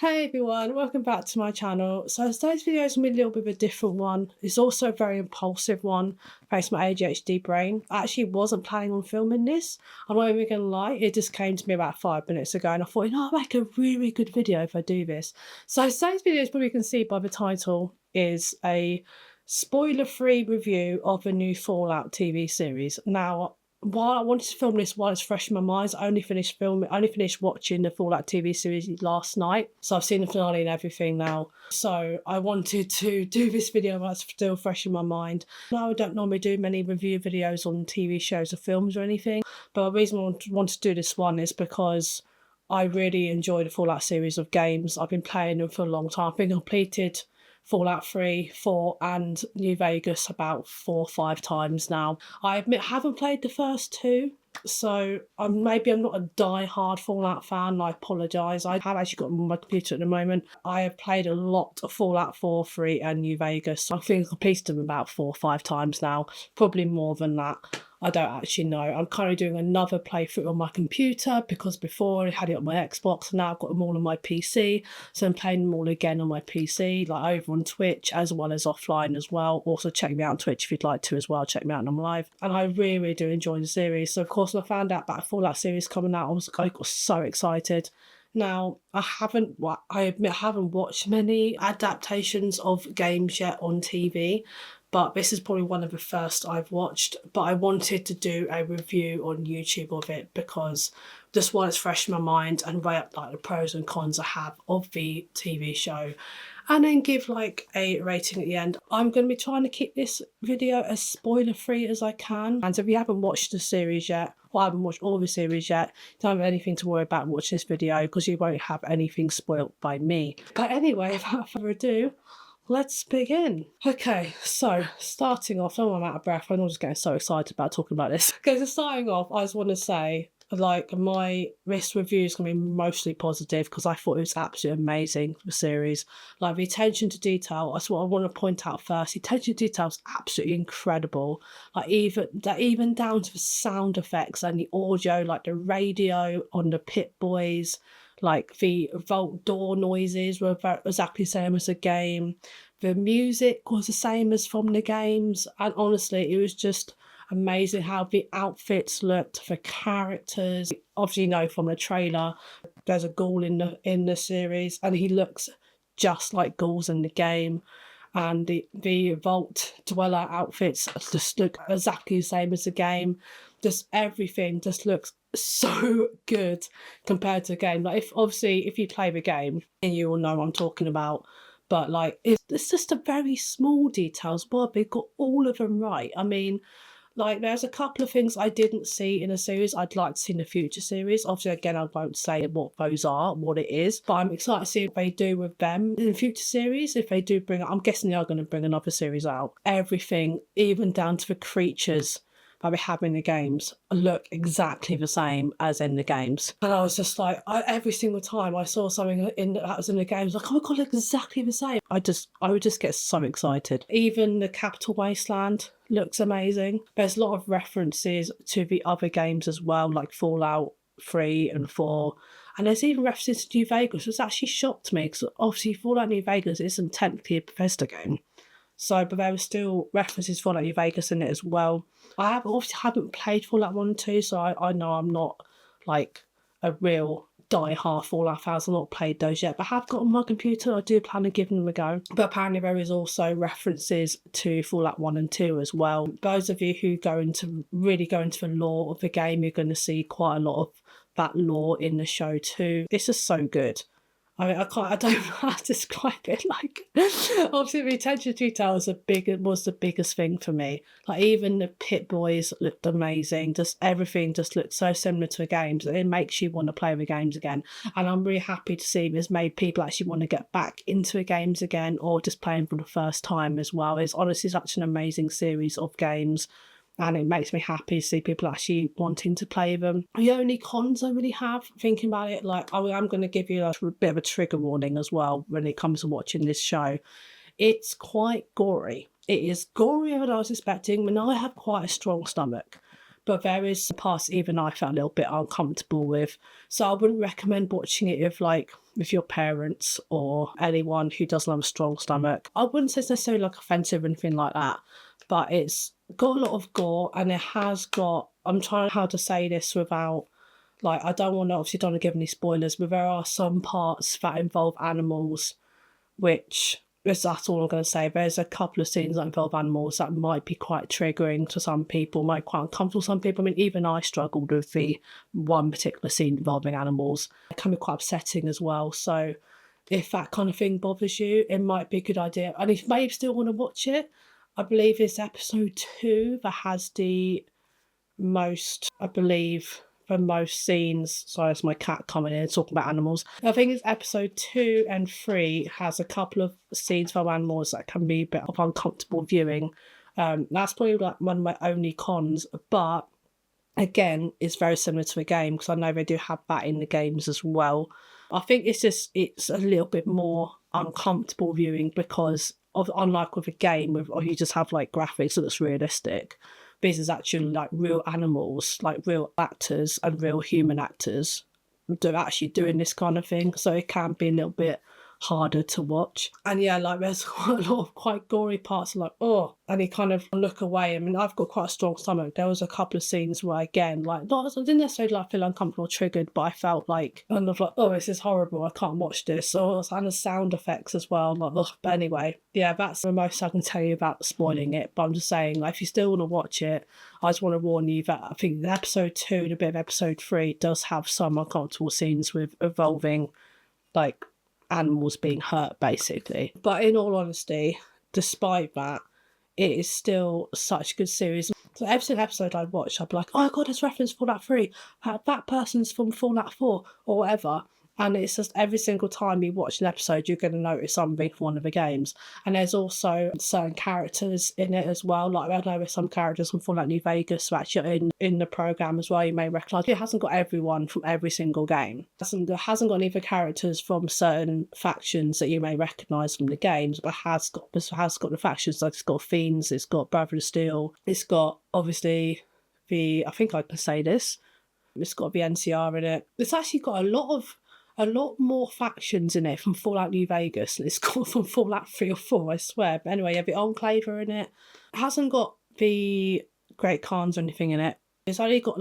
Hey everyone, welcome back to my channel. So today's video is going to be a little bit of a different one. It's also a very impulsive one, thanks to my ADHD brain. I actually wasn't planning on filming this. I'm not even going to lie, it just came to me about 5 minutes ago and I thought, I'll make a really good video if I do this. So today's video, as probably you can see by the title, is a spoiler-free review of a new Fallout TV series. Now, while I wanted to film this while it's fresh in my mind, I only finished watching the Fallout TV series last night. So I've seen the finale and everything now. So I wanted to do this video while it's still fresh in my mind. Now, I don't normally do many review videos on TV shows or films or anything. But the reason I want to do this one is because I really enjoy the Fallout series of games. I've been playing them for a long time. I've been completed Fallout 3, 4 and New Vegas about 4 or 5 times now. I admit I haven't played the first 2, so maybe I'm not a die-hard Fallout fan. I apologise. I have actually got them on my computer at the moment. I have played a lot of Fallout 4, 3 and New Vegas. I think I've completed them about 4 or 5 times now, probably more than that. I don't actually know. I'm currently doing another playthrough on my computer because before I had it on my Xbox and now I've got them all on my PC. So I'm playing them all again on my PC, like over on Twitch as well as offline as well. Also check me out on Twitch if you'd like to as well. Check me out when I'm live. And I really, really do enjoy the series. So of course when I found out about a Fallout series coming out, I got so excited. Now, I admit I haven't watched many adaptations of games yet on TV, but this is probably one of the first I've watched. But I wanted to do a review on YouTube of it because just while it's fresh in my mind and weigh up like the pros and cons I have of the TV show, and then give like a rating at the end. I'm going to be trying to keep this video as spoiler free as I can. And if you haven't watched the series yet, or haven't watched all the series yet, don't have anything to worry about watching this video because you won't have anything spoiled by me. But anyway, without further ado, let's begin. Okay, so starting off, I'm out of breath. I'm just getting so excited about talking about this. Okay, so starting off, I just want to say, like, this review is going to be mostly positive because I thought it was absolutely amazing, the series. Like, the attention to detail, that's what I want to point out first. The attention to detail is absolutely incredible. Like, even down to the sound effects and the audio, like the radio on the Pit Boys, like the vault door noises were exactly the same as the game. The music was the same as from the games. And honestly, it was just amazing how the outfits looked, the characters. Obviously, you know from the trailer, there's a ghoul in the series, and he looks just like ghouls in the game. And the vault dweller outfits just look exactly the same as the game. Just everything just looks so good compared to the game. Like, if you play the game, and you will know what I'm talking about. But like, it's just a very small details, but they got all of them right. I mean, like, there's a couple of things I didn't see in a series I'd like to see in a future series. Obviously, again, I won't say what those are, what it is, but I'm excited to see what they do with them in the future series. If they do I'm guessing they are going to bring another series out. Everything, even down to the creatures that we have in the games, look exactly the same as in the games. And I was just like, every single time I saw something that was in the games, like, oh my god, look exactly the same. I would just get so excited. Even the Capital Wasteland looks amazing. There's a lot of references to the other games as well, like Fallout 3 and 4. And there's even references to New Vegas, which actually shocked me, because obviously Fallout New Vegas isn't technically a Bethesda game. So, but there were still references for Fallout New Vegas in it as well. I obviously haven't played Fallout 1 and 2, so I know I'm not like a real die-hard Fallout fan. I've not played those yet, but I have got on my computer. I do plan on giving them a go. But apparently there is also references to Fallout 1 and 2 as well. Those of you who really go into the lore of the game, you're going to see quite a lot of that lore in the show too. This is so good. I mean, I don't know how to describe it. Like, obviously, the attention to detail was the biggest thing for me. Like, even the Pit Boys looked amazing. Just everything just looked so similar to the games. It makes you want to play the games again. And I'm really happy to see this made people actually want to get back into the games again, or just playing for the first time as well. It's honestly such an amazing series of games. And it makes me happy to see people actually wanting to play them. The only cons I really have, thinking about it, like, I'm going to give you a bit of a trigger warning as well when it comes to watching this show. It's quite gory. It is gorier than I was expecting, and I have quite a strong stomach. But there is some parts even I felt a little bit uncomfortable with. So I wouldn't recommend watching it with, like, with your parents or anyone who doesn't have a strong stomach. I wouldn't say it's necessarily like offensive or anything like that, but it's got a lot of gore, and it has got, I'm trying how to say this without, like, I don't want to, obviously don't want to give any spoilers, but there are some parts that involve animals, which that's all I'm going to say. There's a couple of scenes that involve animals that might be quite triggering to some people, might be quite uncomfortable to some people. I mean, even I struggled with the one particular scene involving animals. It can be quite upsetting as well. So if that kind of thing bothers you, it might be a good idea. And if you may still want to watch it, I believe it's episode 2 that has the most, I believe, the most scenes. Sorry, it's my cat coming in talking about animals. I think it's episode 2 and 3 has a couple of scenes from animals that can be a bit of uncomfortable viewing. That's probably like one of my only cons, but again, it's very similar to a game because I know they do have that in the games as well. I think it's a little bit more uncomfortable viewing because of, unlike with a game or you just have like graphics that looks realistic, this is actually like real animals, like real actors and real human actors do actually doing this kind of thing, so it can be a little bit harder to watch. And yeah, like there's quite a lot of quite gory parts, like, oh, and you kind of look away. I mean, I've got quite a strong stomach. There was a couple of scenes where, again, like, not, I didn't necessarily like feel uncomfortable or triggered, but I felt like, kind of like, oh, this is horrible, I can't watch this. Or and the sound effects as well, like, ugh. But anyway, yeah, that's the most I can tell you about spoiling it. But I'm just saying, like, if you still want to watch it, I just want to warn you that I think episode 2 and a bit of episode 3 does have some uncomfortable scenes with involving, like, animals being hurt, basically. But in all honesty, despite that, it is still such a good series. So every single episode I watch, I'd be like, oh my god, it's reference Fallout 3. That person's from Fallout 4 or whatever. And it's just every single time you watch an episode, you're going to notice something from one of the games. And there's also certain characters in it as well. Like, I know there's some characters from Fallout New Vegas who actually in the program as well. You may recognise it hasn't got everyone from every single game. It hasn't got any of the characters from certain factions that you may recognise from the games, but has got the factions. Like, it's got Fiends, it's got Brother of Steel, it's got obviously I think I can say this, it's got the NCR in it. It's actually got a lot more factions in it from Fallout New Vegas than it's got from Fallout 3 or 4, I swear. But anyway, you have the Enclave in it. It hasn't got the Great Khans or anything in it. It's only got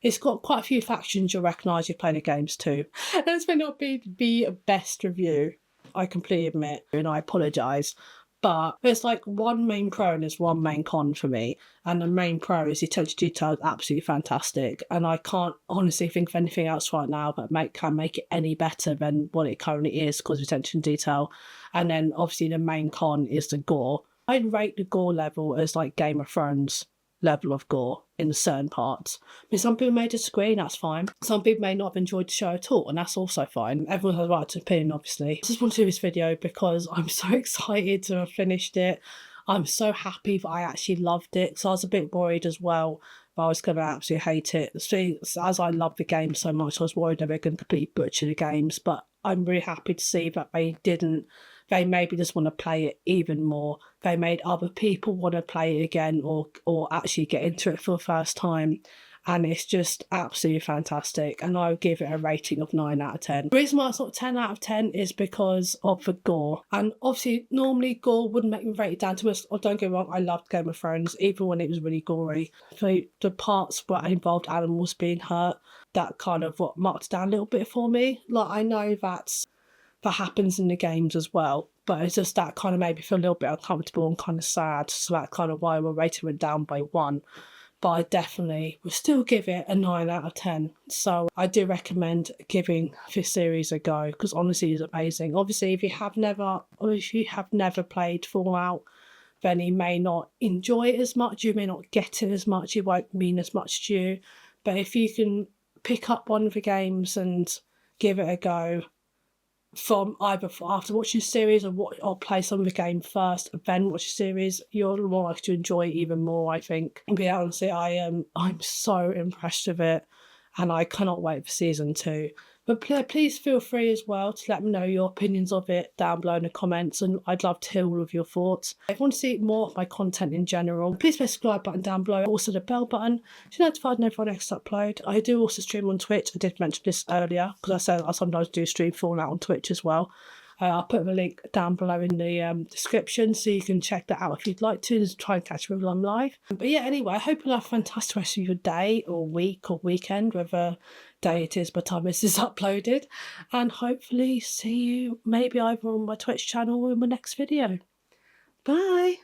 it's got quite a few factions you'll recognise you're playing the games too. This may not be the best review, I completely admit, and I apologise. But there's like one main pro and there's one main con for me. And the main pro is the attention to detail is absolutely fantastic. And I can't honestly think of anything else right now that can make it any better than what it currently is because of attention to detail. And then obviously the main con is the gore. I'd rate the gore level as like Game of Thrones level of gore in certain parts. I mean, some people may disagree, and that's fine. Some people may not have enjoyed the show at all, and that's also fine. Everyone has a right to opinion, obviously. I just want to do this video because I'm so excited to have finished it. I'm so happy that I actually loved it, because I was a bit worried as well that I was going to absolutely hate it. See, as I love the game so much, I was worried they were going to completely butcher the games, but I'm really happy to see that they didn't. They maybe just want to play it even more. They made other people want to play it again or actually get into it for the first time. And it's just absolutely fantastic. And I would give it a rating of 9 out of 10. The reason why it's not 10 out of 10 is because of the gore. And obviously, normally gore wouldn't make me rate it down to us. Or don't get me wrong, I loved Game of Thrones, even when it was really gory. So the parts where involved animals being hurt, that kind of what marked down a little bit for me. Like, I know that happens in the games as well, but it's just that kind of made me feel a little bit uncomfortable and kind of sad, so that's kind of why we're rating it down by 1. But I definitely will still give it a 9 out of 10. So I do recommend giving this series a go, because honestly it's amazing. Obviously if you have never played Fallout, then you may not enjoy it as much, you may not get it as much, it won't mean as much to you. But if you can pick up one of the games and give it a go, from either after watching the series or play some of the game first and then watch the series, you're more likely to enjoy it even more, I think. But yeah, honestly, I'm so impressed with it, and I cannot wait for season 2. But please feel free as well to let me know your opinions of it down below in the comments, and I'd love to hear all of your thoughts. If you want to see more of my content in general, please press the subscribe button down below, also the bell button to be notified whenever I next upload. I do also stream on Twitch. I did mention this earlier because I said I sometimes do stream Fallout on Twitch as well. I'll put the link down below in the description so you can check that out if you'd like to, and try and catch me while I'm live. But yeah, anyway, I hope you have a fantastic rest of your day or week or weekend, whatever day it is by the time this is uploaded. And hopefully see you maybe either on my Twitch channel or in my next video. Bye!